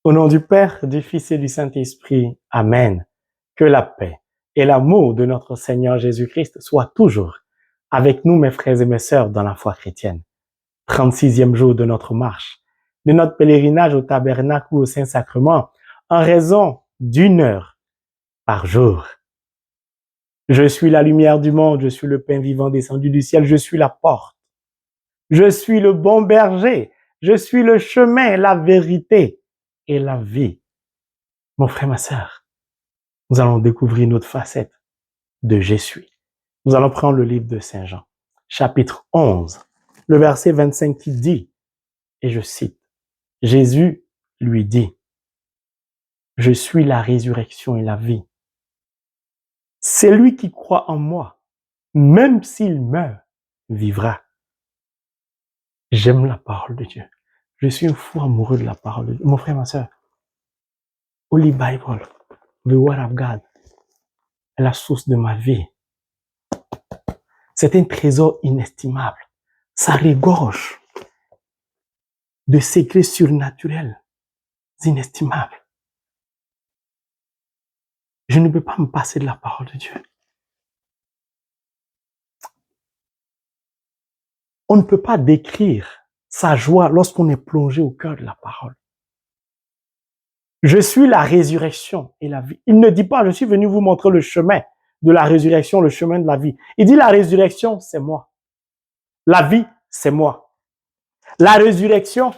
Au nom du Père, du Fils et du Saint-Esprit. Amen. Que la paix et l'amour de notre Seigneur Jésus-Christ soient toujours avec nous, mes frères et mes sœurs, dans la foi chrétienne. 36e jour de notre marche, de notre pèlerinage au tabernacle ou au Saint-Sacrement, en raison d'1 heure par jour. Je suis la lumière du monde, je suis le pain vivant descendu du ciel, je suis la porte. Je suis le bon berger, je suis le chemin, la vérité et la vie. Mon frère, ma sœur, nous allons découvrir une autre facette de Jésus. Nous allons prendre le livre de Saint Jean, chapitre 11, le verset 25 qui dit, et je cite, Jésus lui dit, « Je suis la résurrection et la vie. C'est lui qui croit en moi, même s'il meurt, vivra. » J'aime la parole de Dieu. Je suis un fou amoureux de la parole de Dieu. Mon frère, ma sœur, Holy Bible, the Word of God, est la source de ma vie. C'est un trésor inestimable. Ça regorge de secrets surnaturels inestimables. Je ne peux pas me passer de la parole de Dieu. On ne peut pas décrire sa joie lorsqu'on est plongé au cœur de la parole. Je suis la résurrection et la vie. Il ne dit pas, je suis venu vous montrer le chemin de la résurrection, le chemin de la vie. Il dit, la résurrection, c'est moi. La vie, c'est moi. La résurrection,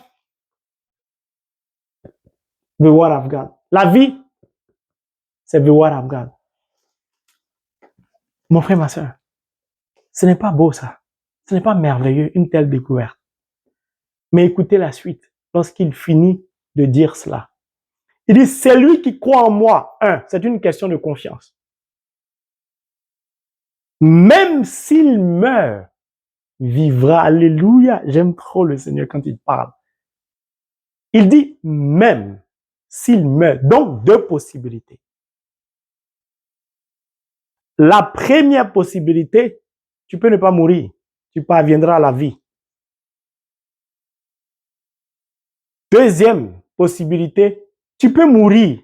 the word of God. La vie, c'est the word of God. Mon frère, ma soeur, ce n'est pas beau ça. Ce n'est pas merveilleux, une telle découverte. Mais écoutez la suite, lorsqu'il finit de dire cela. Il dit, c'est lui qui croit en moi. C'est une question de confiance. Même s'il meurt, vivra. Alléluia. J'aime trop le Seigneur quand il parle. Il dit, même s'il meurt. Donc, 2 possibilités. La première possibilité, tu peux ne pas mourir. Tu parviendras à la vie. Deuxième possibilité, tu peux mourir.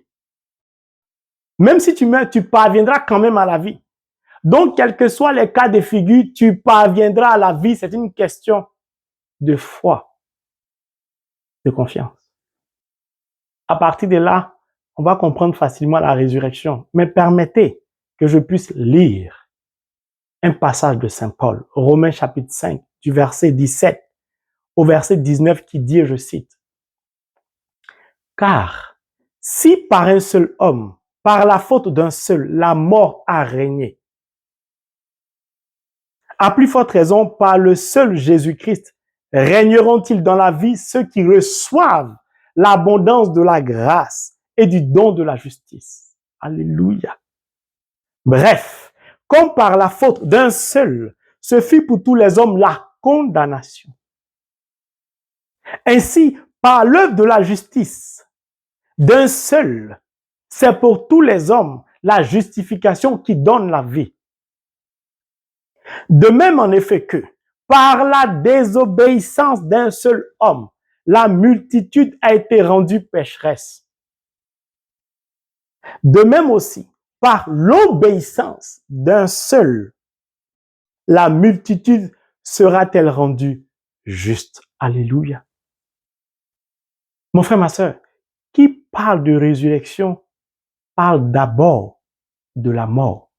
Même si tu meurs, tu parviendras quand même à la vie. Donc, quels que soient les cas de figure, tu parviendras à la vie. C'est une question de foi, de confiance. À partir de là, on va comprendre facilement la résurrection. Mais permettez que je puisse lire un passage de Saint Paul, Romains chapitre 5, du verset 17 au verset 19 qui dit, et je cite, « Car si par un seul homme, par la faute d'un seul, la mort a régné, à plus forte raison, par le seul Jésus-Christ, régneront-ils dans la vie ceux qui reçoivent l'abondance de la grâce et du don de la justice. » Alléluia. Bref, comme par la faute d'un seul, ce fut pour tous les hommes la condamnation. Ainsi, par l'œuvre de la justice d'un seul, c'est pour tous les hommes la justification qui donne la vie. De même, en effet, que par la désobéissance d'un seul homme, la multitude a été rendue pécheresse. De même aussi, par l'obéissance d'un seul, la multitude sera-t-elle rendue juste. Alléluia. Mon frère, ma sœur, qui parle de résurrection parle d'abord de la mort.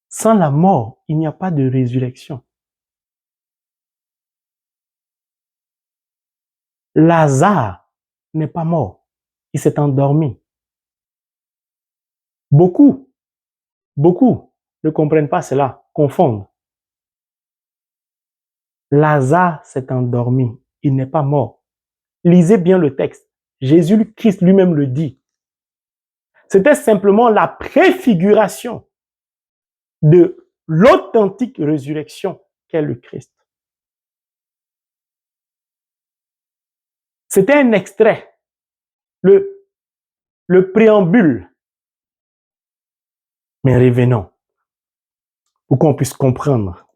Sans la mort, il n'y a pas de résurrection. Lazare n'est pas mort, il s'est endormi. Beaucoup ne comprennent pas cela, confondent. Lazare s'est endormi, il n'est pas mort. Lisez bien le texte. Jésus-Christ lui-même le dit. C'était simplement la préfiguration de l'authentique résurrection qu'est le Christ. C'était un extrait, le préambule. Mais revenons pour qu'on puisse comprendre.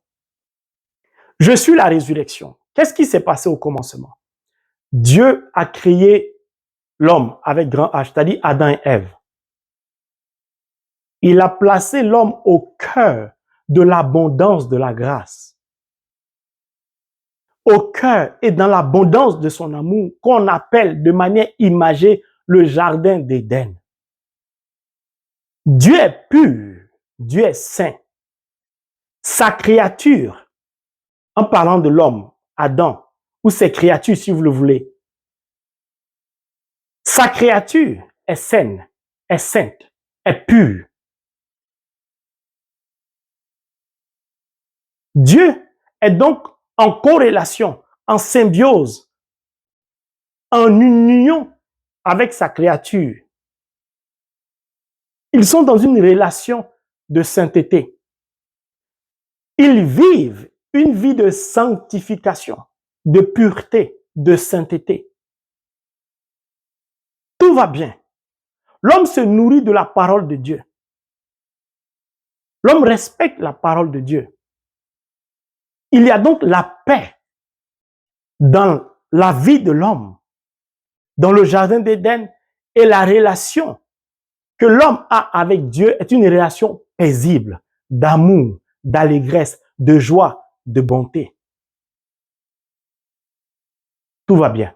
Je suis la résurrection. Qu'est-ce qui s'est passé au commencement? Dieu a créé l'homme avec grand H, c'est-à-dire Adam et Ève. Il a placé l'homme au cœur de l'abondance de la grâce, au cœur et dans l'abondance de son amour qu'on appelle de manière imagée le jardin d'Éden. Dieu est pur, Dieu est saint. Sa créature, en parlant de l'homme, Adam, ou ses créatures si vous le voulez, sa créature est saine, est sainte, est pure. Dieu est donc en corrélation, en symbiose, en union avec sa créature. Ils sont dans une relation de sainteté. Ils vivent une vie de sanctification, de pureté, de sainteté. Tout va bien. L'homme se nourrit de la parole de Dieu. L'homme respecte la parole de Dieu. Il y a donc la paix dans la vie de l'homme, dans le jardin d'Éden, et la relation que l'homme a avec Dieu est une relation paisible, d'amour, d'allégresse, de joie, de bonté. Tout va bien.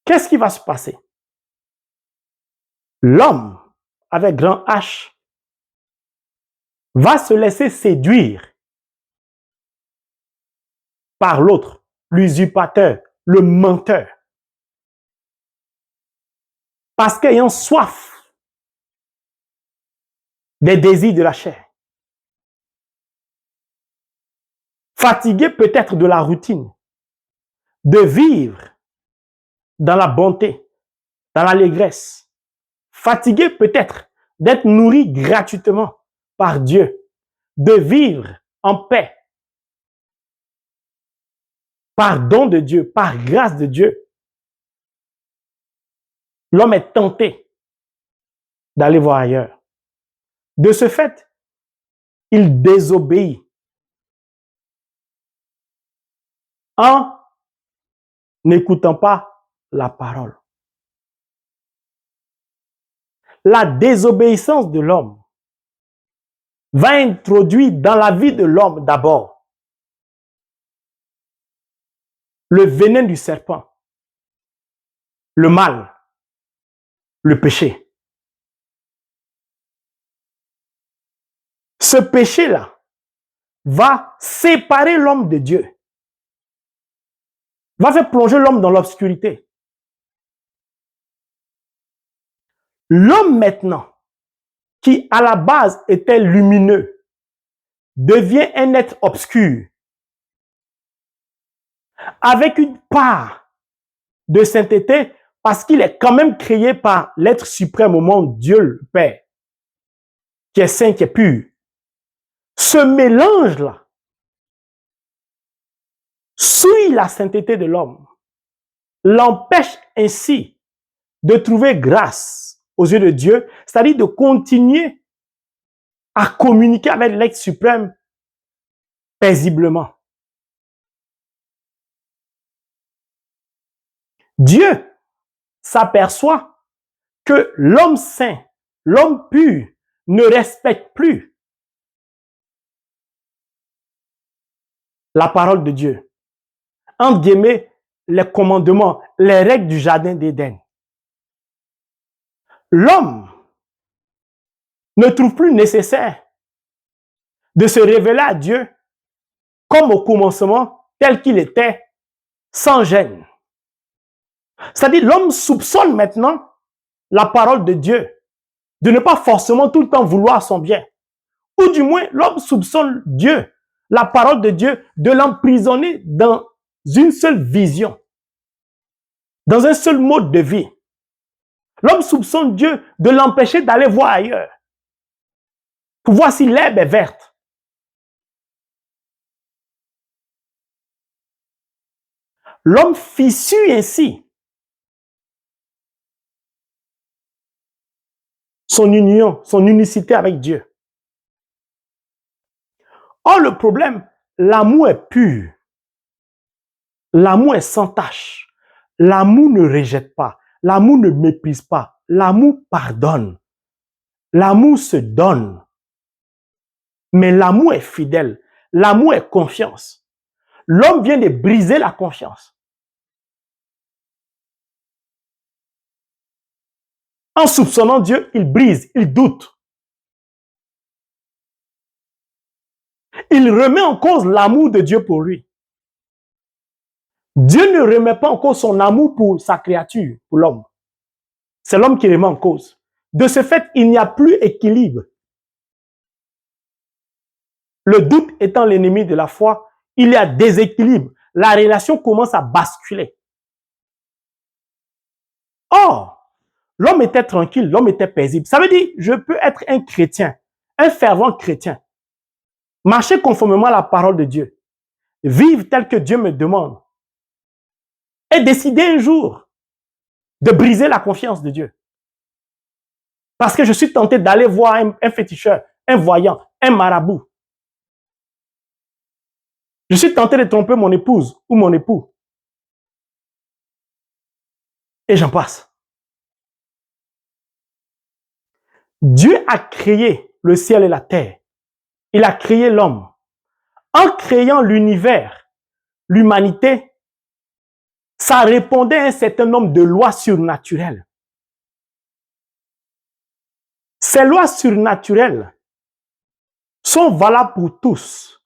Qu'est-ce qui va se passer? L'homme, avec grand H, va se laisser séduire par l'autre, l'usurpateur, le menteur. Parce qu'ayant soif des désirs de la chair, fatigué peut-être de la routine, de vivre dans la bonté, dans l'allégresse, fatigué peut-être d'être nourri gratuitement par Dieu, de vivre en paix, par don de Dieu, par grâce de Dieu, l'homme est tenté d'aller voir ailleurs. De ce fait, il désobéit en n'écoutant pas la parole. La désobéissance de l'homme va introduire dans la vie de l'homme d'abord le venin du serpent, le mal, le péché. Ce péché-là va séparer l'homme de Dieu, va faire plonger l'homme dans l'obscurité. L'homme maintenant, qui à la base était lumineux, devient un être obscur, avec une part de sainteté, parce qu'il est quand même créé par l'être suprême au monde, Dieu le Père, qui est saint, qui est pur. Ce mélange-là suit la sainteté de l'homme, l'empêche ainsi de trouver grâce aux yeux de Dieu, c'est-à-dire de continuer à communiquer avec l'être suprême paisiblement. Dieu s'aperçoit que l'homme saint, l'homme pur, ne respecte plus la parole de Dieu. Entre guillemets, les commandements, les règles du jardin d'Éden. L'homme ne trouve plus nécessaire de se révéler à Dieu comme au commencement, tel qu'il était, sans gêne. C'est-à-dire, l'homme soupçonne maintenant la parole de Dieu de ne pas forcément tout le temps vouloir son bien. Ou du moins, l'homme soupçonne Dieu, la parole de Dieu, de l'emprisonner dans une seule vision, dans un seul mode de vie. L'homme soupçonne Dieu de l'empêcher d'aller voir ailleurs, pour voir si l'herbe est verte. L'homme fissure ainsi son union, son unicité avec Dieu. Or, le problème, l'amour est pur. L'amour est sans tache. L'amour ne rejette pas. L'amour ne méprise pas. L'amour pardonne. L'amour se donne. Mais l'amour est fidèle. L'amour est confiance. L'homme vient de briser la confiance. En soupçonnant Dieu, il brise, il doute. Il remet en cause l'amour de Dieu pour lui. Dieu ne remet pas en cause son amour pour sa créature, pour l'homme. C'est l'homme qui remet en cause. De ce fait, il n'y a plus équilibre. Le doute étant l'ennemi de la foi, il y a déséquilibre. La relation commence à basculer. Or, l'homme était tranquille, l'homme était paisible. Ça veut dire, je peux être un chrétien, un fervent chrétien, marcher conformément à la parole de Dieu, vivre tel que Dieu me demande, et décider un jour de briser la confiance de Dieu. Parce que je suis tenté d'aller voir un féticheur, un voyant, un marabout. Je suis tenté de tromper mon épouse ou mon époux. Et j'en passe. Dieu a créé le ciel et la terre. Il a créé l'homme. En créant l'univers, l'humanité, ça répondait à un certain nombre de lois surnaturelles. Ces lois surnaturelles sont valables pour tous.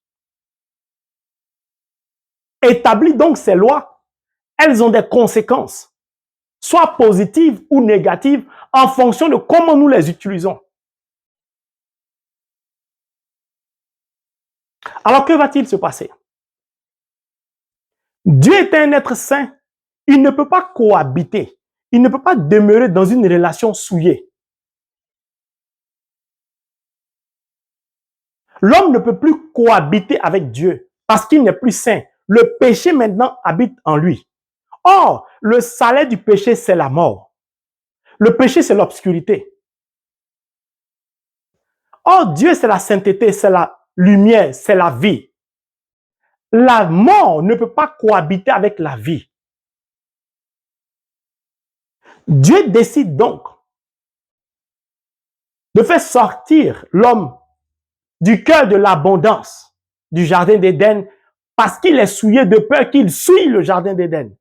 Établies donc ces lois, elles ont des conséquences, soit positives ou négatives, en fonction de comment nous les utilisons. Alors, que va-t-il se passer? Dieu est un être saint. Il ne peut pas cohabiter. Il ne peut pas demeurer dans une relation souillée. L'homme ne peut plus cohabiter avec Dieu parce qu'il n'est plus saint. Le péché maintenant habite en lui. Or, le salaire du péché, c'est la mort. Le péché, c'est l'obscurité. Or, Dieu, c'est la sainteté, c'est la lumière, c'est la vie. La mort ne peut pas cohabiter avec la vie. Dieu décide donc de faire sortir l'homme du cœur de l'abondance du jardin d'Éden parce qu'il est souillé de peur qu'il souille le jardin d'Éden.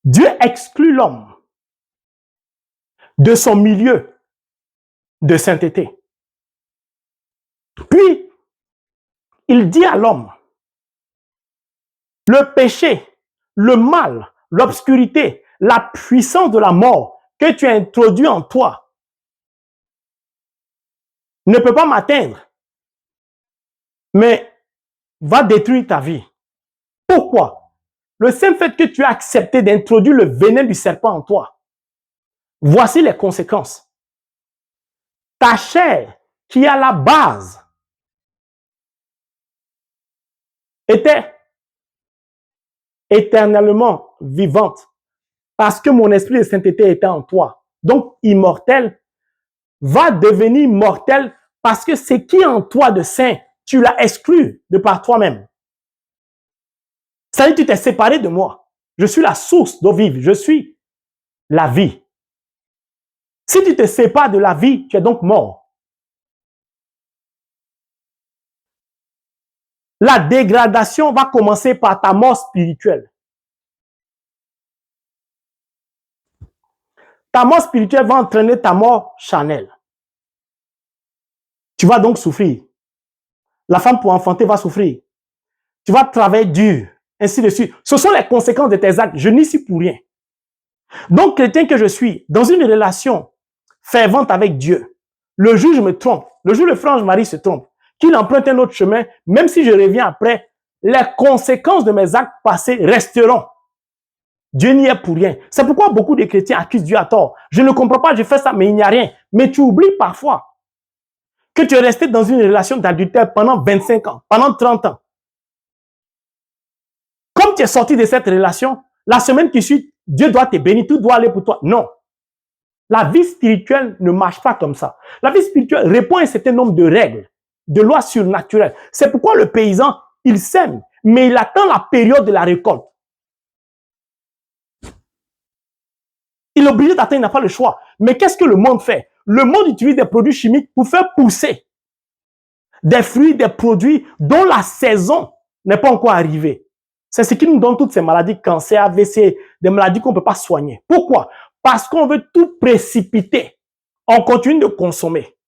Dieu exclut l'homme de son milieu de sainteté. Puis, il dit à l'homme, le péché, le mal, l'obscurité, la puissance de la mort que tu as introduit en toi ne peut pas m'atteindre, mais va détruire ta vie. Pourquoi? Le simple fait que tu as accepté d'introduire le venin du serpent en toi. Voici les conséquences. Ta chair, qui à la base était éternellement vivante, parce que mon esprit de sainteté était en toi, donc immortel, va devenir mortel parce que ce qui est en toi de saint, tu l'as exclu de par toi-même. Ça veut dire que tu t'es séparé de moi. Je suis la source d'eau vive, je suis la vie. Si tu te sépares de la vie, tu es donc mort. La dégradation va commencer par ta mort spirituelle. Ta mort spirituelle va entraîner ta mort charnelle. Tu vas donc souffrir. La femme pour enfanter va souffrir. Tu vas travailler dur, ainsi de suite. Ce sont les conséquences de tes actes. Je n'y suis pour rien. Donc, chrétien que je suis, dans une relation fervente avec Dieu, le jour où je me trompe, le jour où le frère Marie se trompe, qu'il emprunte un autre chemin, même si je reviens après, les conséquences de mes actes passés resteront. Dieu n'y est pour rien. C'est pourquoi beaucoup de chrétiens accusent Dieu à tort. Je ne comprends pas, je fais ça, mais il n'y a rien. Mais tu oublies parfois que tu es resté dans une relation d'adultère pendant 25 ans, pendant 30 ans. Comme tu es sorti de cette relation, la semaine qui suit, Dieu doit te bénir, tout doit aller pour toi. Non. La vie spirituelle ne marche pas comme ça. La vie spirituelle répond à un certain nombre de règles, de lois surnaturelles. C'est pourquoi le paysan, il sème. mais il attend la période de la récolte. Il est obligé d'attendre, il n'a pas le choix. Mais qu'est-ce que le monde fait? Le monde utilise des produits chimiques pour faire pousser des fruits, des produits dont la saison n'est pas encore arrivée. C'est ce qui nous donne toutes ces maladies, cancer, AVC, des maladies qu'on ne peut pas soigner. Pourquoi? Parce qu'on veut tout précipiter. On continue de consommer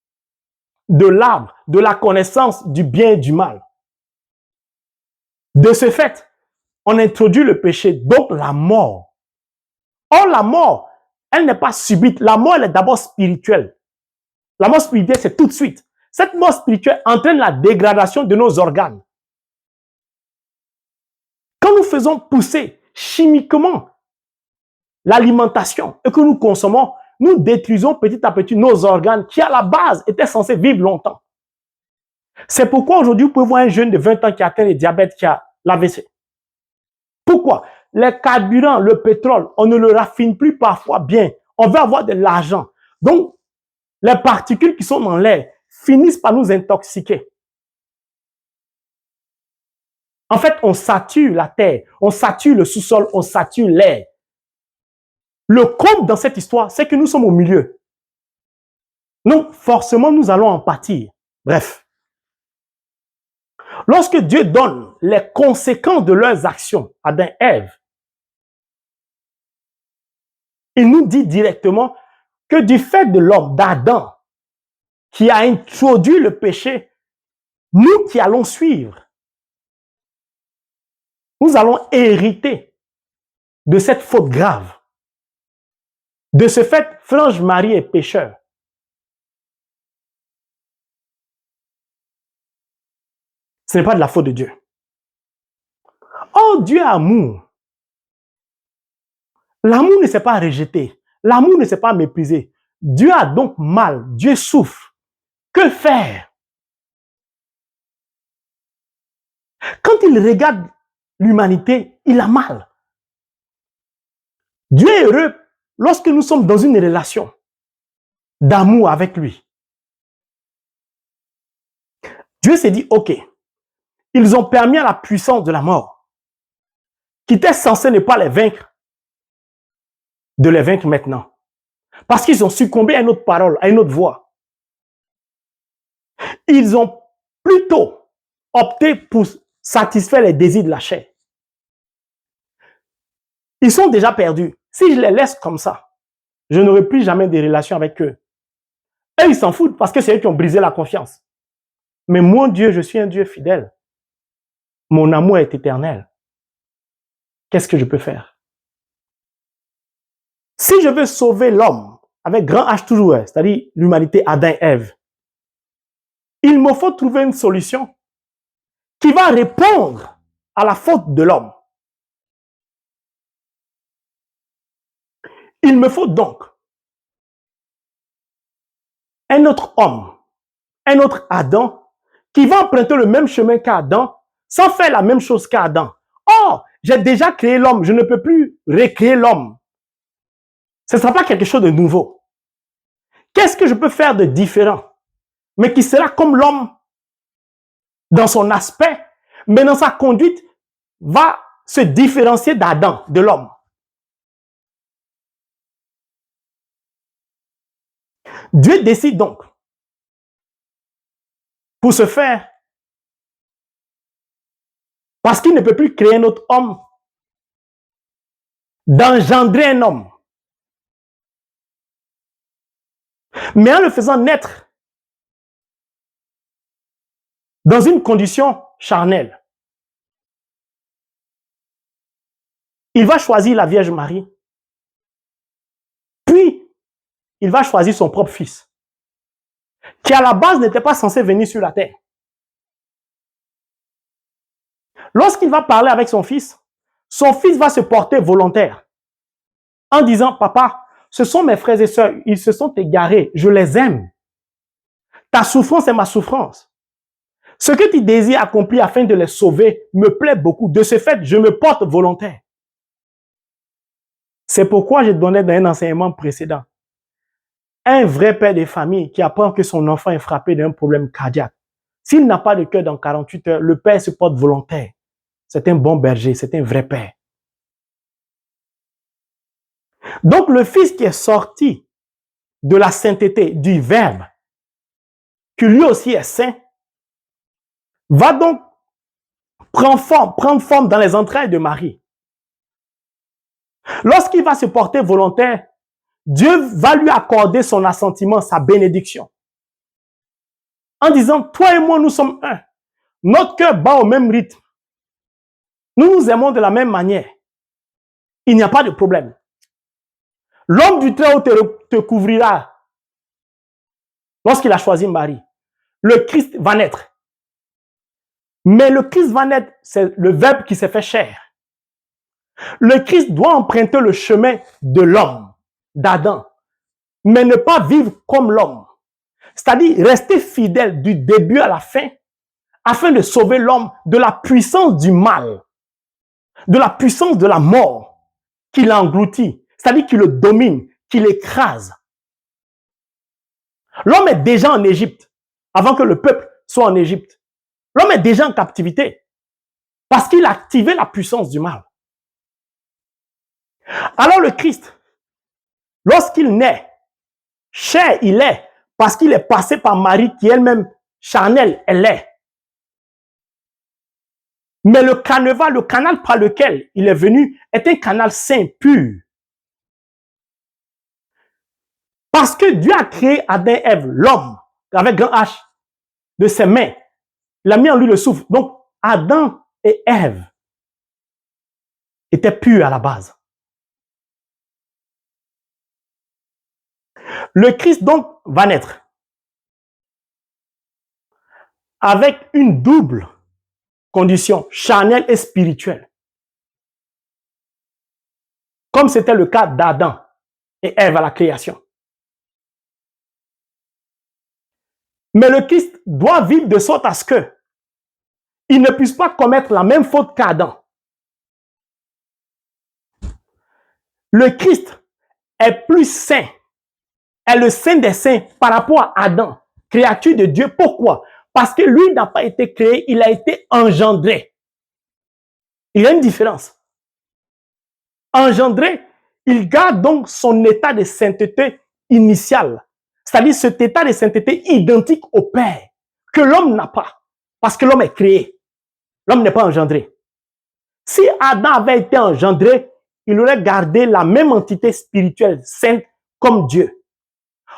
de l'arbre, de la connaissance du bien et du mal. De ce fait, on introduit le péché, donc la mort. Or, la mort, elle n'est pas subite. La mort, elle est d'abord spirituelle. La mort spirituelle, c'est tout de suite. Cette mort spirituelle entraîne la dégradation de nos organes. Quand nous faisons pousser chimiquement l'alimentation et que nous consommons, nous détruisons petit à petit nos organes qui, à la base, étaient censés vivre longtemps. C'est pourquoi aujourd'hui, vous pouvez voir un jeune de 20 ans qui a atteint le diabète, qui a l'AVC. Pourquoi? Les carburants, le pétrole, on ne le raffine plus parfois bien. On veut avoir de l'argent. Donc, les particules qui sont dans l'air finissent par nous intoxiquer. En fait, on sature la terre, on sature le sous-sol, on sature l'air. Le comble dans cette histoire, c'est que nous sommes au milieu. Donc, forcément, nous allons en pâtir. Bref. Lorsque Dieu donne les conséquences de leurs actions à Adam et Ève, il nous dit directement que du fait de l'homme, d'Adam, qui a introduit le péché, nous qui allons suivre, nous allons hériter de cette faute grave. De ce fait, Frange Marie est pécheur. Ce n'est pas de la faute de Dieu. Oh, Dieu est amour. L'amour ne s'est pas rejeté. L'amour ne s'est pas méprisé. Dieu a donc mal. Dieu souffre. Que faire? Quand il regarde l'humanité, il a mal. Dieu est heureux lorsque nous sommes dans une relation d'amour avec lui. Dieu s'est dit, ok, ils ont permis à la puissance de la mort, qui était censée ne pas les vaincre, de les vaincre maintenant. Parce qu'ils ont succombé à une autre parole, à une autre voix. Ils ont plutôt opté pour satisfaire les désirs de la chair. Ils sont déjà perdus. Si je les laisse comme ça, je n'aurai plus jamais de relation avec eux. Eux, ils s'en foutent parce que c'est eux qui ont brisé la confiance. Mais mon Dieu, je suis un Dieu fidèle. Mon amour est éternel. Qu'est-ce que je peux faire? Si je veux sauver l'homme, avec grand H toujours, c'est-à-dire l'humanité, Adam et Ève, il me faut trouver une solution qui va répondre à la faute de l'homme. Il me faut donc un autre homme, un autre Adam, qui va emprunter le même chemin qu'Adam, sans faire la même chose qu'Adam. Or, j'ai déjà créé l'homme, je ne peux plus recréer l'homme. Ce ne sera pas quelque chose de nouveau. Qu'est-ce que je peux faire de différent, mais qui sera comme l'homme dans son aspect, mais dans sa conduite, va se différencier d'Adam, de l'homme. Dieu décide donc, pour ce faire, parce qu'il ne peut plus créer un autre homme, d'engendrer un homme. Mais en le faisant naître dans une condition charnelle, il va choisir la Vierge Marie, puis il va choisir son propre fils, qui à la base n'était pas censé venir sur la terre. Lorsqu'il va parler avec son fils va se porter volontaire en disant, papa, ce sont mes frères et sœurs, ils se sont égarés, je les aime. Ta souffrance est ma souffrance. Ce que tu désires accomplir afin de les sauver me plaît beaucoup. De ce fait, je me porte volontaire. C'est pourquoi je donnais dans un enseignement précédent. Un vrai père de famille qui apprend que son enfant est frappé d'un problème cardiaque, s'il n'a pas de cœur dans 48 heures, le père se porte volontaire. c'est un bon berger, c'est un vrai père. Donc le Fils qui est sorti de la sainteté, du Verbe, qui lui aussi est saint, va donc prendre forme dans les entrailles de Marie. Lorsqu'il va se porter volontaire, Dieu va lui accorder son assentiment, sa bénédiction. En disant, toi et moi, nous sommes un. Notre cœur bat au même rythme. Nous nous aimons de la même manière. Il n'y a pas de problème. L'homme du Très-Haut te couvrira. Lorsqu'il a choisi Marie, le Christ va naître. Mais le Christ va naître, c'est le Verbe qui s'est fait chair. Le Christ doit emprunter le chemin de l'homme, d'Adam, mais ne pas vivre comme l'homme. C'est-à-dire rester fidèle du début à la fin, afin de sauver l'homme de la puissance du mal, de la puissance de la mort qui l'engloutit, c'est-à-dire qui le domine, qui l'écrase. L'homme est déjà en Égypte, avant que le peuple soit en Égypte. L'homme est déjà en captivité, parce qu'il a activé la puissance du mal. Alors le Christ, lorsqu'il naît, chair il est, parce qu'il est passé par Marie qui elle-même charnelle, elle est. Mais le canal par lequel il est venu est un canal saint, pur. Parce que Dieu a créé Adam et Ève, l'homme, avec grand H, de ses mains. Il a mis en lui le souffle. Donc, Adam et Ève étaient purs à la base. Le Christ, donc, va naître avec une double condition, charnelle et spirituelle. Comme c'était le cas d'Adam et Ève à la création. Mais le Christ doit vivre de sorte à ce que il ne puisse pas commettre la même faute qu'Adam. Le Christ est plus saint, est le saint des saints par rapport à Adam, créature de Dieu. Pourquoi? Parce que lui n'a pas été créé, il a été engendré. Il y a une différence. Engendré, il garde donc son état de sainteté initial, c'est-à-dire cet état de sainteté identique au Père, que l'homme n'a pas, parce que l'homme est créé. L'homme n'est pas engendré. Si Adam avait été engendré, il aurait gardé la même entité spirituelle sainte comme Dieu.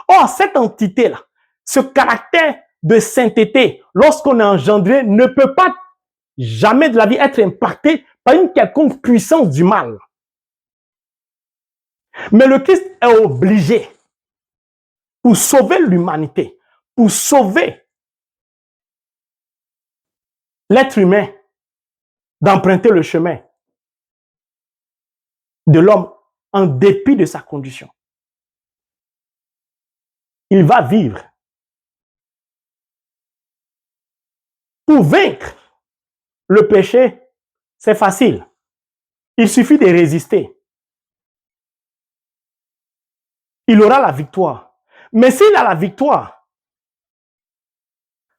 Or, cette entité-là, ce caractère de sainteté, lorsqu'on est engendré, ne peut pas jamais de la vie être impacté par une quelconque puissance du mal. Mais le Christ est obligé, pour sauver l'humanité, pour sauver l'être humain, d'emprunter le chemin de l'homme en dépit de sa condition. Il va vivre. Pour vaincre le péché, c'est facile. Il suffit de résister. Il aura la victoire. Mais s'il a la victoire,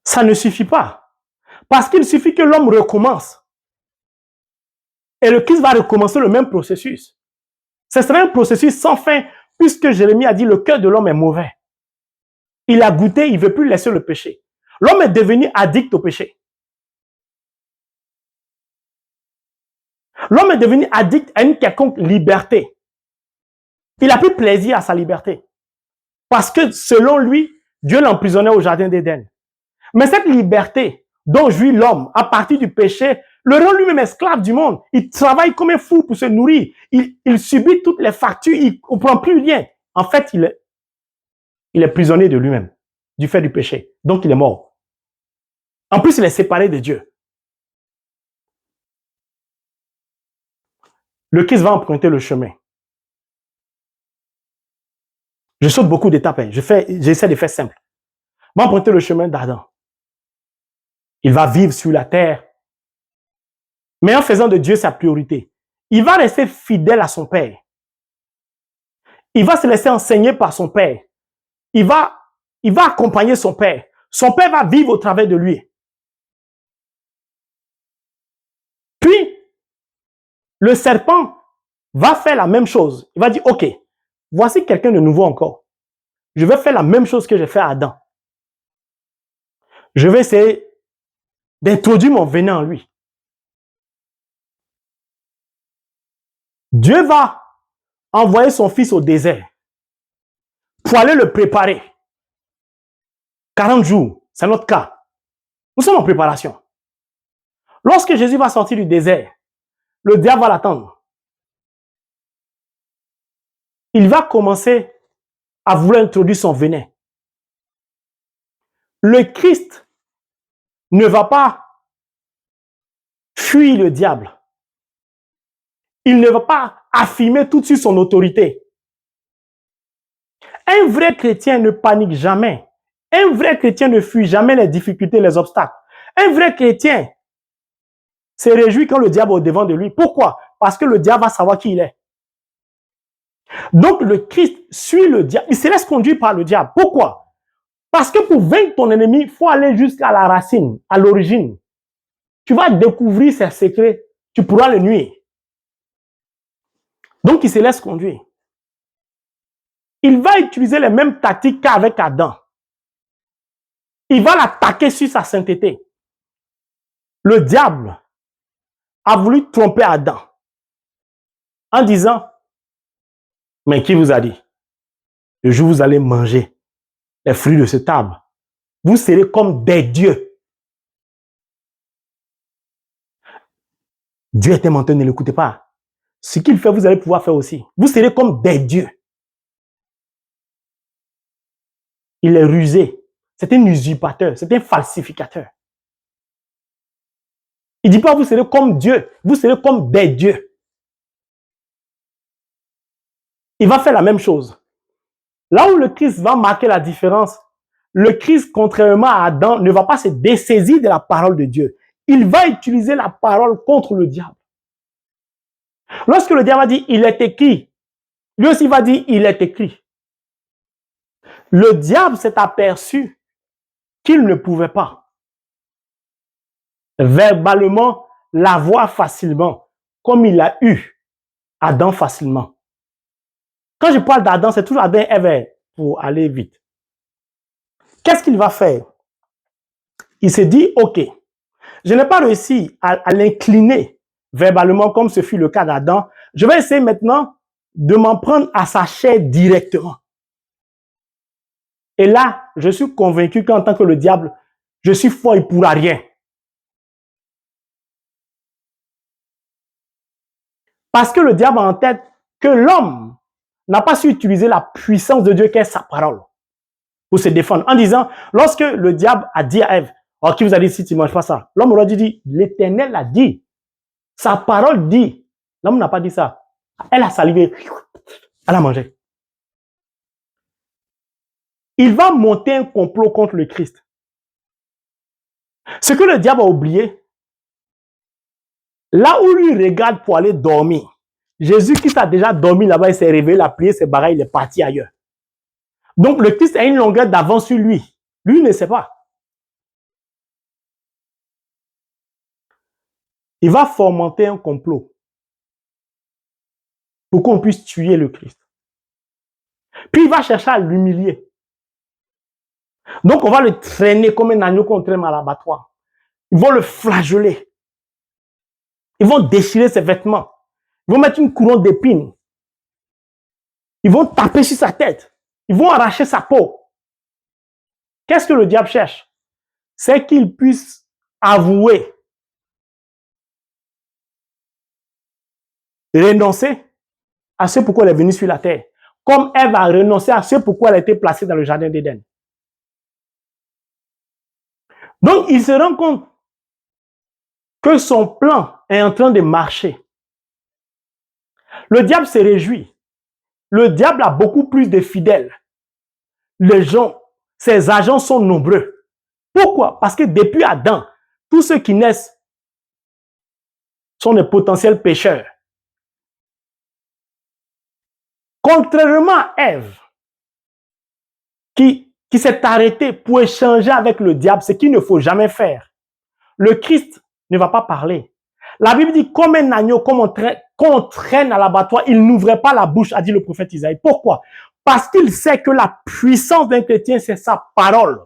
ça ne suffit pas. Parce qu'il suffit que l'homme recommence. Et le Christ va recommencer le même processus. Ce sera un processus sans fin, puisque Jérémie a dit le cœur de l'homme est mauvais. Il a goûté, il ne veut plus laisser le péché. L'homme est devenu addict au péché. L'homme est devenu addict à une quelconque liberté. Il a pris plaisir à sa liberté. Parce que selon lui, Dieu l'emprisonnait au jardin d'Éden. Mais cette liberté dont jouit l'homme à partir du péché, le rend lui-même esclave du monde. Il travaille comme un fou pour se nourrir. Il subit toutes les factures, il ne comprend plus rien. En fait, il est prisonnier de lui-même, du fait du péché. Donc, il est mort. En plus, il est séparé de Dieu. Le Christ va emprunter le chemin. Je saute beaucoup d'étapes. J'essaie de faire simple. Il va emprunter le chemin d'Adam. Il va vivre sur la terre. Mais en faisant de Dieu sa priorité, il va rester fidèle à son Père. Il va se laisser enseigner par son Père. Il va accompagner son Père. Son Père va vivre au travers de lui. Puis, Le serpent va faire la même chose. Il va dire, OK, voici quelqu'un de nouveau encore. Je vais faire la même chose que j'ai fait à Adam. Je vais essayer d'introduire mon venin en lui. Dieu va envoyer son fils au désert pour aller le préparer. 40 jours, c'est notre cas. Nous sommes en préparation. Lorsque Jésus va sortir du désert, le diable va l'attendre. Il va commencer à vouloir introduire son venin. Le Christ ne va pas fuir le diable. Il ne va pas affirmer tout de suite son autorité. Un vrai chrétien ne panique jamais. Un vrai chrétien ne fuit jamais les difficultés, les obstacles. Un vrai chrétien se réjouit quand le diable est au devant de lui. Pourquoi? Parce que le diable va savoir qui il est. Donc le Christ suit le diable. Il se laisse conduire par le diable. Pourquoi? Parce que pour vaincre ton ennemi, il faut aller jusqu'à la racine, à l'origine. Tu vas découvrir ses secrets. Tu pourras le nuire. Donc il se laisse conduire. Il va utiliser les mêmes tactiques qu'avec Adam. Il va l'attaquer sur sa sainteté. Le diable a voulu tromper Adam en disant, mais qui vous a dit? Le jour où vous allez manger les fruits de cet arbre, vous serez comme des dieux. Dieu est un menteur, ne l'écoutez pas. Ce qu'il fait, vous allez pouvoir faire aussi. Vous serez comme des dieux. Il est rusé. C'est un usurpateur, c'est un falsificateur. Il ne dit pas vous serez comme Dieu, vous serez comme des dieux. Il va faire la même chose. Là où le Christ va marquer la différence, le Christ, contrairement à Adam, ne va pas se dessaisir de la parole de Dieu. Il va utiliser la parole contre le diable. Lorsque le diable va dire il est écrit, lui aussi va dire il est écrit. Le diable s'est aperçu qu'il ne pouvait pas verbalement l'avoir facilement, comme il a eu Adam facilement. Quand je parle d'Adam, c'est toujours Adam et Ève pour aller vite. Qu'est-ce qu'il va faire? Il s'est dit, OK, je n'ai pas réussi à l'incliner verbalement comme ce fut le cas d'Adam. Je vais essayer maintenant de m'en prendre à sa chair directement. Et là, je suis convaincu qu'en tant que le diable, je suis fort, il ne pourra rien. Parce que le diable a en tête que l'homme n'a pas su utiliser la puissance de Dieu qui est sa parole pour se défendre. En disant, lorsque le diable a dit à Ève, oh, qui vous a dit si tu ne manges pas ça? L'homme aurait dit, l'Éternel l'a dit. Sa parole dit. L'homme n'a pas dit ça. Elle a salivé. Elle a mangé. Il va monter un complot contre le Christ. Ce que le diable a oublié, là où lui regarde pour aller dormir, Jésus-Christ a déjà dormi là-bas, il s'est réveillé, il a plié ses bagages, il est parti ailleurs. Donc le Christ a une longueur d'avance sur lui. Lui ne sait pas. Il va fomenter un complot pour qu'on puisse tuer le Christ. Puis il va chercher à l'humilier. Donc on va le traîner comme un agneau qu'on traîne à l'abattoir. Ils vont le flageoler. Ils vont déchirer ses vêtements. Ils vont mettre une couronne d'épines. Ils vont taper sur sa tête. Ils vont arracher sa peau. Qu'est-ce que le diable cherche? C'est qu'il puisse avouer, renoncer à ce pourquoi elle est venue sur la terre. Comme Ève a renoncé à ce pourquoi elle a été placée dans le jardin d'Éden. Donc, il se rend compte que son plan est en train de marcher. Le diable se réjouit. Le diable a beaucoup plus de fidèles. Les gens, ses agents sont nombreux. Pourquoi? Parce que depuis Adam, tous ceux qui naissent sont des potentiels pécheurs. Contrairement à Ève, qui s'est arrêtée pour échanger avec le diable, ce qu'il ne faut jamais faire. Le Christ ne va pas parler. La Bible dit comme un agneau, comme on traite qu'on traîne à l'abattoir, il n'ouvrait pas la bouche, a dit le prophète Isaïe. Pourquoi? Parce qu'il sait que la puissance d'un chrétien, c'est sa parole.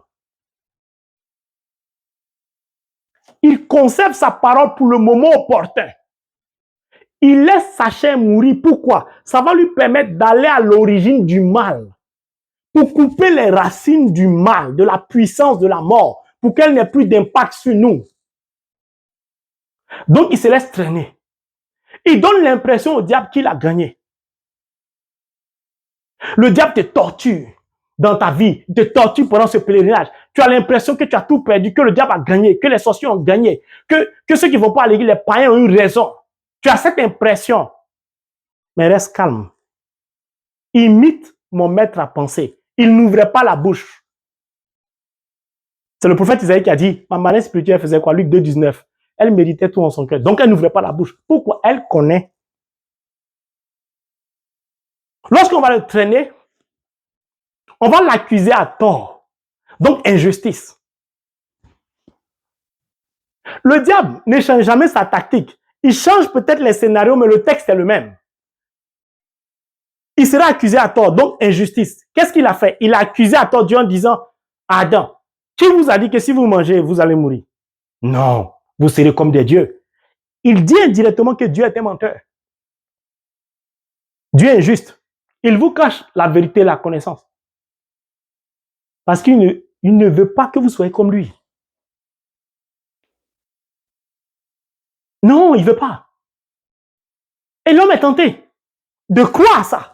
Il conserve sa parole pour le moment opportun. Il laisse sa chair mourir. Pourquoi? Ça va lui permettre d'aller à l'origine du mal. Pour couper les racines du mal, de la puissance de la mort, pour qu'elle n'ait plus d'impact sur nous. Donc, il se laisse traîner. Il donne l'impression au diable qu'il a gagné. Le diable te torture dans ta vie, il te torture pendant ce pèlerinage. Tu as l'impression que tu as tout perdu, que le diable a gagné, que les sorciers ont gagné, que ceux qui ne vont pas à l'église, les païens ont eu raison. Tu as cette impression. Mais reste calme. Imite mon maître à penser. Il n'ouvrait pas la bouche. C'est le prophète Isaïe qui a dit, ma marraine spirituelle faisait quoi? Luc 2, 19. Elle méditait tout en son cœur. Donc, elle n'ouvrait pas la bouche. Pourquoi? Elle connaît. Lorsqu'on va le traîner, on va l'accuser à tort. Donc, injustice. Le diable ne change jamais sa tactique. Il change peut-être les scénarios, mais le texte est le même. Il sera accusé à tort, donc injustice. Qu'est-ce qu'il a fait? Il a accusé à tort Dieu en disant, Adam, qui vous a dit que si vous mangez, vous allez mourir? Non, vous serez comme des dieux. Il dit indirectement que Dieu est un menteur. Dieu est injuste. Il vous cache la vérité et la connaissance. Parce qu'il ne veut pas que vous soyez comme lui. Non, il ne veut pas. Et l'homme est tenté de croire ça.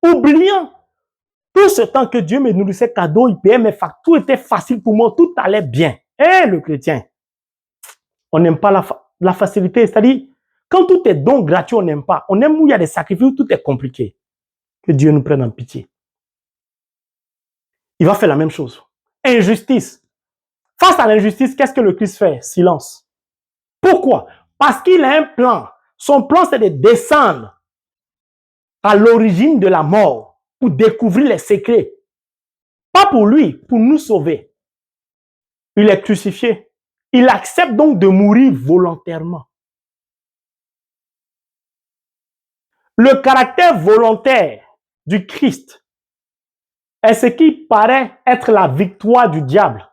Oubliant tout ce temps que Dieu me nourrissait cadeau, il payait mes factures, tout était facile pour moi, tout allait bien. Eh, le chrétien, on n'aime pas la facilité. C'est-à-dire, quand tout est don gratuit, on n'aime pas. On aime où il y a des sacrifices, où tout est compliqué. Que Dieu nous prenne en pitié. Il va faire la même chose. Injustice. Face à l'injustice, qu'est-ce que le Christ fait? Silence. Pourquoi? Parce qu'il a un plan. Son plan, c'est de descendre à l'origine de la mort pour découvrir les secrets. Pas pour lui, pour nous sauver. Il est crucifié. Il accepte donc de mourir volontairement. Le caractère volontaire du Christ est ce qui paraît être la victoire du diable.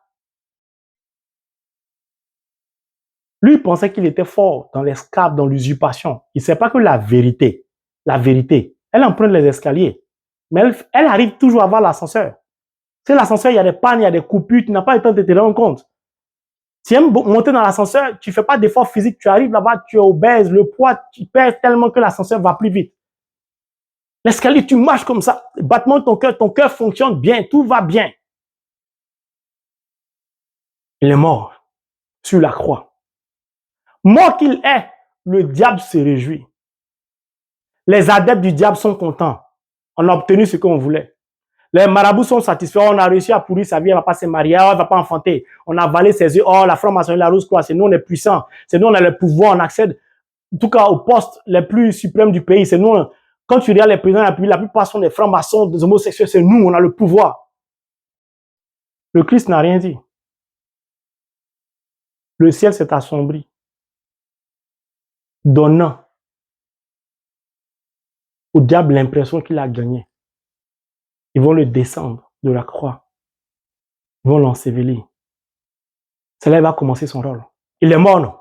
Lui pensait qu'il était fort dans l'esclave, dans l'usurpation. Il ne sait pas que la vérité, elle emprunte les escaliers. Mais elle arrive toujours à voir l'ascenseur. Si l'ascenseur, il y a des pannes, il y a des coupures, tu n'as pas le temps de te rendre compte. Tu aimes monter dans l'ascenseur, tu ne fais pas d'effort physique, tu arrives là-bas, tu es obèse, le poids, tu perds tellement que l'ascenseur va plus vite. L'escalier, tu marches comme ça, le battement de ton cœur fonctionne bien, tout va bien. Il est mort sur la croix. Mort qu'il est, le diable se réjouit. Les adeptes du diable sont contents. On a obtenu ce qu'on voulait. Les marabouts sont satisfaits. On a réussi à pourrir sa vie. Elle ne va pas se marier. Elle ne va pas enfanter. On a avalé ses yeux. Oh, la franc-maçonnerie, la rose croix. C'est nous, on est puissants. C'est nous, on a le pouvoir. On accède, en tout cas, aux postes les plus suprêmes du pays. C'est nous. Quand tu regardes les présidents de la République, la plupart sont des francs-maçons, des homosexuels. C'est nous, on a le pouvoir. Le Christ n'a rien dit. Le ciel s'est assombri, donnant au diable l'impression qu'il a gagné. Ils vont le descendre de la croix. Ils vont l'ensevelir. C'est là qu'il va commencer son rôle. Il est mort, non?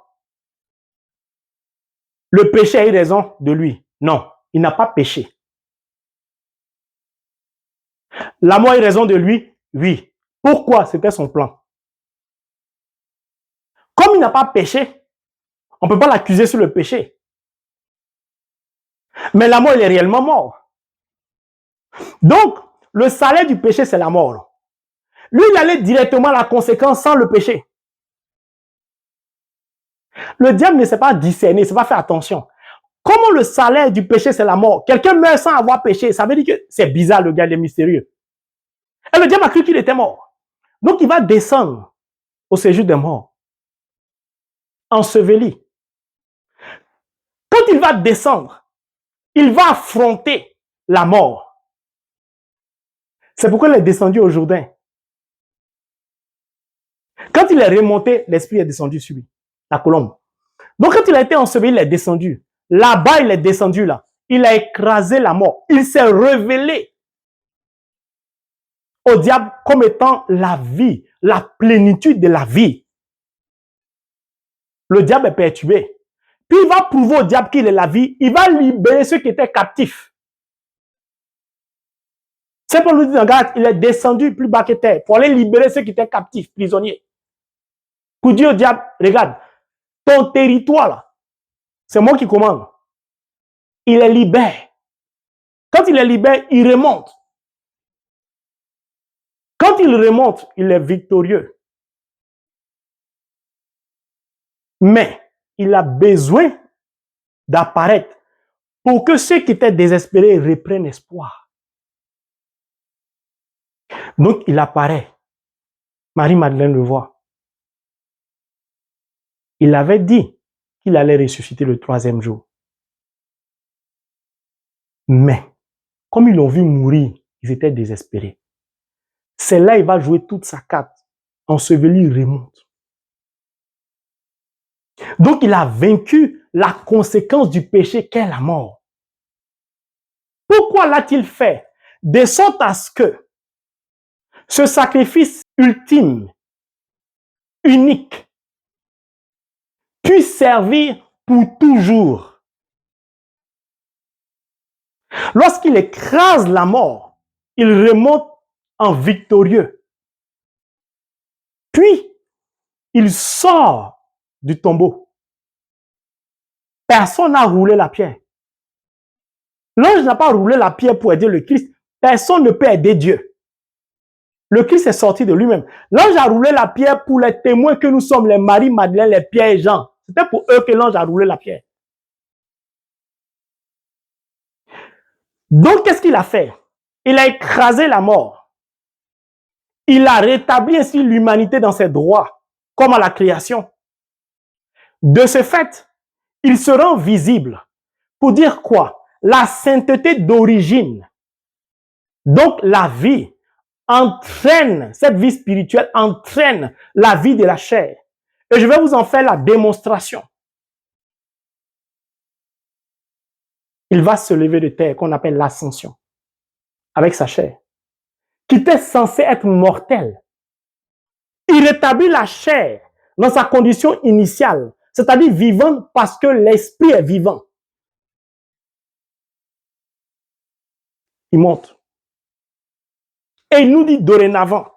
Le péché a eu raison de lui. Non, il n'a pas péché. La mort a eu raison de lui? Oui. Pourquoi? C'était son plan. Comme il n'a pas péché, on ne peut pas l'accuser sur le péché. Mais la mort, il est réellement mort. Donc, le salaire du péché, c'est la mort. Lui, il allait directement à la conséquence sans le péché. Le diable ne sait pas discerner, il ne sait pas faire attention. Comment le salaire du péché, c'est la mort? Quelqu'un meurt sans avoir péché, ça veut dire que c'est bizarre, le gars, il est mystérieux. Et le diable a cru qu'il était mort. Donc, il va descendre au séjour des morts, enseveli. Quand il va descendre, il va affronter la mort. C'est pourquoi il est descendu au Jourdain. Quand il est remonté, l'esprit est descendu sur lui, la colombe. Donc, quand il a été enseveli, il est descendu. Là-bas, il est descendu là. Il a écrasé la mort. Il s'est révélé au diable comme étant la vie, la plénitude de la vie. Le diable est perturbé. Puis il va prouver au diable qu'il est la vie. Il va libérer ceux qui étaient captifs. C'est pour nous dire, regarde, il est descendu plus bas que terre pour aller libérer ceux qui étaient captifs, prisonniers. Pour dire au diable, regarde, ton territoire là, c'est moi qui commande. Il est libère. Quand il est libère, il remonte. Quand il remonte, il est victorieux. Mais il a besoin d'apparaître pour que ceux qui étaient désespérés reprennent espoir. Donc, il apparaît. Marie-Madeleine le voit. Il avait dit qu'il allait ressusciter le 3e jour. Mais, comme ils l'ont vu mourir, ils étaient désespérés. C'est là qu'il va jouer toute sa carte. Enseveli, il remonte. Donc, il a vaincu la conséquence du péché qu'est la mort. Pourquoi l'a-t-il fait? De sorte à ce que ce sacrifice ultime, unique, puisse servir pour toujours. Lorsqu'il écrase la mort, il remonte en victorieux. Puis, il sort du tombeau. Personne n'a roulé la pierre. L'ange n'a pas roulé la pierre pour aider le Christ. Personne ne peut aider Dieu. Le Christ est sorti de lui-même. L'ange a roulé la pierre pour les témoins que nous sommes, les Marie, Madeleine, les Pierre et Jean. C'était pour eux que l'ange a roulé la pierre. Donc, qu'est-ce qu'il a fait? Il a écrasé la mort. Il a rétabli ainsi l'humanité dans ses droits, comme à la création. De ce fait, il se rend visible. Pour dire quoi? La sainteté d'origine. Donc, la vie entraîne, cette vie spirituelle entraîne la vie de la chair. Et je vais vous en faire la démonstration. Il va se lever de terre, qu'on appelle l'ascension, avec sa chair, qui était censée être mortelle. Il rétablit la chair dans sa condition initiale, c'est-à-dire vivante parce que l'esprit est vivant. Il monte. Et il nous dit dorénavant,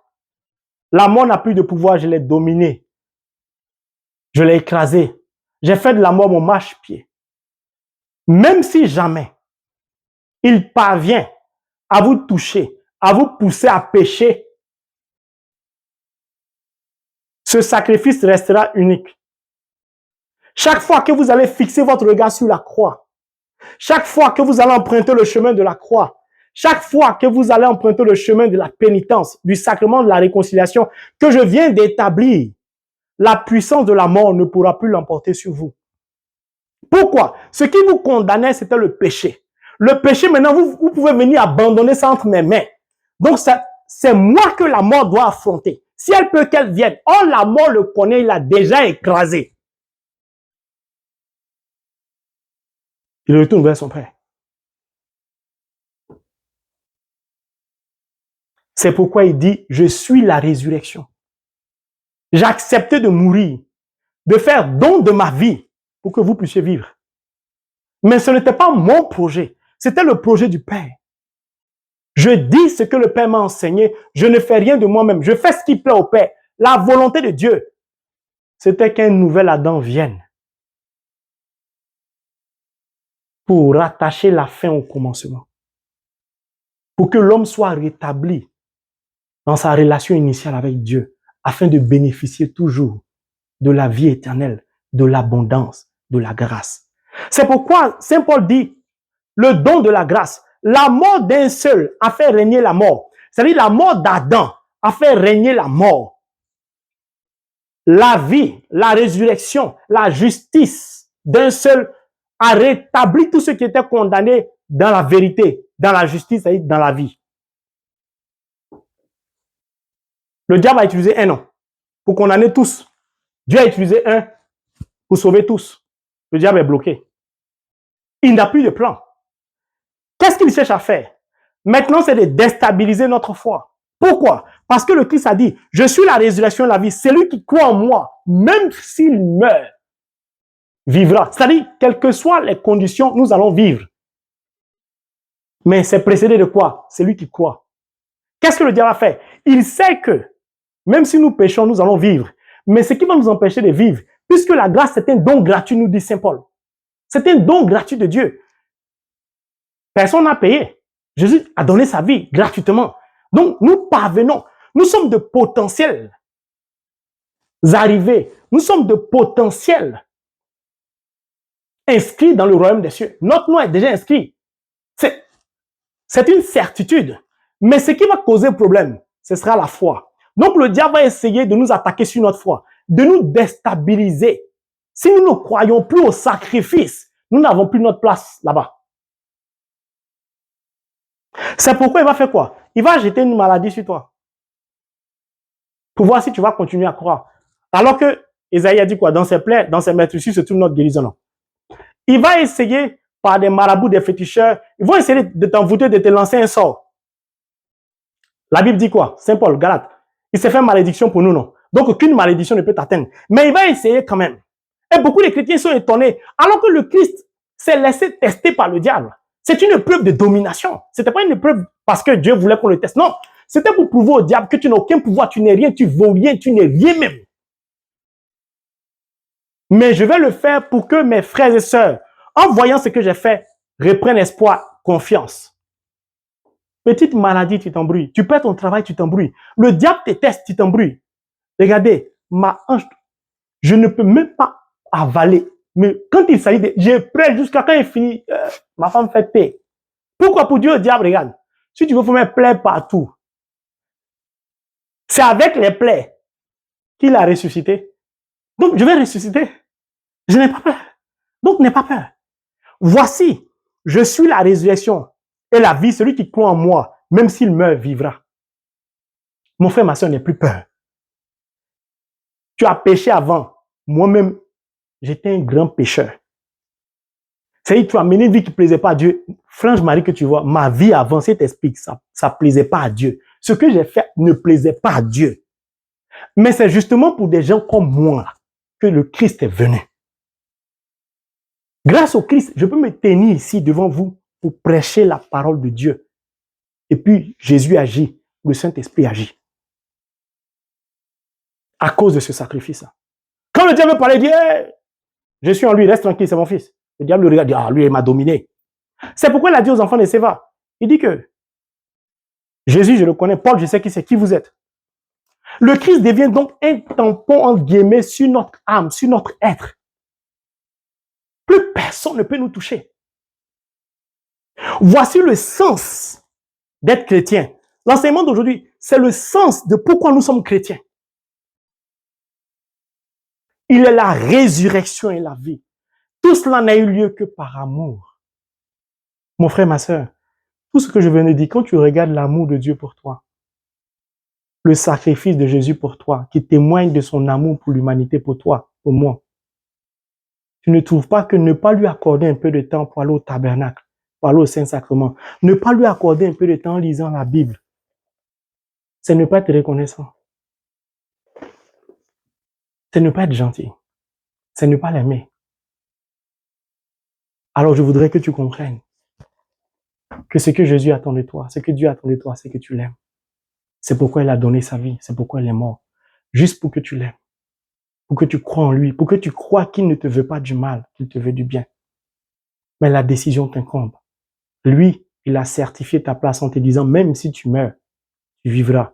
la mort n'a plus de pouvoir, je l'ai dominée. Je l'ai écrasée. J'ai fait de la mort mon marchepied. Même si jamais il parvient à vous toucher, à vous pousser à pécher, ce sacrifice restera unique. Chaque fois que vous allez fixer votre regard sur la croix, chaque fois que vous allez emprunter le chemin de la croix, chaque fois que vous allez emprunter le chemin de la pénitence, du sacrement de la réconciliation que je viens d'établir, la puissance de la mort ne pourra plus l'emporter sur vous. Pourquoi? Ce qui vous condamnait, c'était le péché. Le péché, maintenant, vous pouvez venir abandonner ça entre mes mains. Donc, c'est moi que la mort doit affronter. Si elle peut qu'elle vienne. Or, la mort le connaît, il l'a déjà écrasé. Il retourne vers son Père. C'est pourquoi il dit, je suis la résurrection. J'ai accepté de mourir, de faire don de ma vie pour que vous puissiez vivre. Mais ce n'était pas mon projet, c'était le projet du Père. Je dis ce que le Père m'a enseigné, je ne fais rien de moi-même, je fais ce qui plaît au Père. La volonté de Dieu, c'était qu'un nouvel Adam vienne pour rattacher la fin au commencement, pour que l'homme soit rétabli dans sa relation initiale avec Dieu, afin de bénéficier toujours de la vie éternelle, de l'abondance, de la grâce. C'est pourquoi Saint Paul dit, le don de la grâce, la mort d'un seul a fait régner la mort. C'est-à-dire la mort d'Adam a fait régner la mort. La vie, la résurrection, la justice d'un seul a rétabli tous ceux qui étaient condamnés dans la vérité, dans la justice, c'est-à-dire dans la vie. Le diable a utilisé un homme pour condamner tous. Dieu a utilisé un pour sauver tous. Le diable est bloqué. Il n'a plus de plan. Qu'est-ce qu'il cherche à faire? Maintenant, c'est de déstabiliser notre foi. Pourquoi? Parce que le Christ a dit, je suis la résurrection et la vie. Celui qui croit en moi, même s'il meurt, vivra. C'est-à-dire, quelles que soient les conditions, nous allons vivre. Mais c'est précédé de quoi? Celui qui croit. Qu'est-ce que le diable a fait? Il sait que, même si nous péchons, nous allons vivre. Mais ce qui va nous empêcher de vivre, puisque la grâce, c'est un don gratuit, nous dit Saint Paul. C'est un don gratuit de Dieu. Personne n'a payé. Jésus a donné sa vie gratuitement. Donc, nous parvenons. Nous sommes de potentiels arrivés. Nous sommes de potentiels inscrits dans le royaume des cieux. Notre nom est déjà inscrit. C'est une certitude. Mais ce qui va causer problème, ce sera la foi. Donc, le diable va essayer de nous attaquer sur notre foi, de nous déstabiliser. Si nous ne croyons plus au sacrifice, nous n'avons plus notre place là-bas. C'est pourquoi il va faire quoi? Il va jeter une maladie sur toi. Pour voir si tu vas continuer à croire. Alors que Isaïe a dit quoi? Dans ses plaies, dans ses meurtrissures, c'est toute notre guérison. Non. Il va essayer, par des marabouts, des féticheurs, ils vont essayer de t'envoûter, de te lancer un sort. La Bible dit quoi? Saint Paul, Galate. Il s'est fait malédiction pour nous, non? Donc, aucune malédiction ne peut t'atteindre. Mais il va essayer quand même. Et beaucoup de chrétiens sont étonnés. Alors que le Christ s'est laissé tester par le diable. C'est une épreuve de domination. C'était pas une épreuve parce que Dieu voulait qu'on le teste. Non. C'était pour prouver au diable que tu n'as aucun pouvoir, tu n'es rien, tu vaux rien, tu n'es rien même. Mais je vais le faire pour que mes frères et sœurs, en voyant ce que j'ai fait, reprennent espoir, confiance. Petite maladie, tu t'embrouilles. Tu perds ton travail, tu t'embrouilles. Le diable te teste, tu t'embrouilles. Regardez, ma hanche, je ne peux même pas avaler. Mais quand il s'agit de... Je prêche jusqu'à quand il finit, ma femme fait paix. Pourquoi? Pour Dieu, le diable, regarde. Si tu veux, il faut mettre plaies partout. C'est avec les plaies qu'il a ressuscité. Donc, je vais ressusciter. Je n'ai pas peur. Donc, n'aie pas peur. Voici, je suis la résurrection et la vie. Celui qui croit en moi, même s'il meurt, vivra. Mon frère, ma soeur, n'aie plus peur. Tu as péché avant. Moi-même, j'étais un grand pécheur. C'est-à-dire, tu as mené une vie qui ne plaisait pas à Dieu. Franche Marie que tu vois, ma vie avant, si t'explique, ça ne plaisait pas à Dieu. Ce que j'ai fait ne plaisait pas à Dieu. Mais c'est justement pour des gens comme moi que le Christ est venu. Grâce au Christ, je peux me tenir ici devant vous pour prêcher la parole de Dieu. Et puis, Jésus agit, le Saint-Esprit agit. À cause de ce sacrifice-là. Quand le diable parlait, il dit, hey, je suis en lui, reste tranquille, c'est mon fils. Le diable le regarde, dit, ah, lui, il m'a dominé. C'est pourquoi il a dit aux enfants de Séva, il dit que Jésus, je le connais, Paul, je sais qui c'est, qui vous êtes. Le Christ devient donc un tampon, entre guillemets, sur notre âme, sur notre être. Plus personne ne peut nous toucher. Voici le sens d'être chrétien. L'enseignement d'aujourd'hui, c'est le sens de pourquoi nous sommes chrétiens. Il est la résurrection et la vie. Tout cela n'a eu lieu que par amour. Mon frère, ma soeur, tout ce que je viens de dire, quand tu regardes l'amour de Dieu pour toi, le sacrifice de Jésus pour toi, qui témoigne de son amour pour l'humanité, pour toi, pour moi, tu ne trouves pas que ne pas lui accorder un peu de temps pour aller au tabernacle, pour aller au Saint-Sacrement, ne pas lui accorder un peu de temps en lisant la Bible, c'est ne pas être reconnaissant. C'est ne pas être gentil. C'est ne pas l'aimer. Alors je voudrais que tu comprennes que ce que Jésus attend de toi, ce que Dieu attend de toi, c'est que tu l'aimes. C'est pourquoi il a donné sa vie, c'est pourquoi il est mort. Juste pour que tu l'aimes, pour que tu crois en lui, pour que tu crois qu'il ne te veut pas du mal, qu'il te veut du bien. Mais la décision t'incombe. Lui, il a certifié ta place en te disant, même si tu meurs, tu vivras.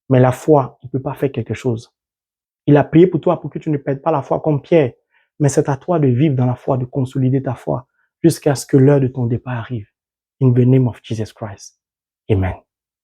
Mais la foi, il ne peut pas faire quelque chose. Il a prié pour toi pour que tu ne perdes pas la foi comme Pierre. Mais c'est à toi de vivre dans la foi, de consolider ta foi jusqu'à ce que l'heure de ton départ arrive. In the name of Jesus Christ. Amen.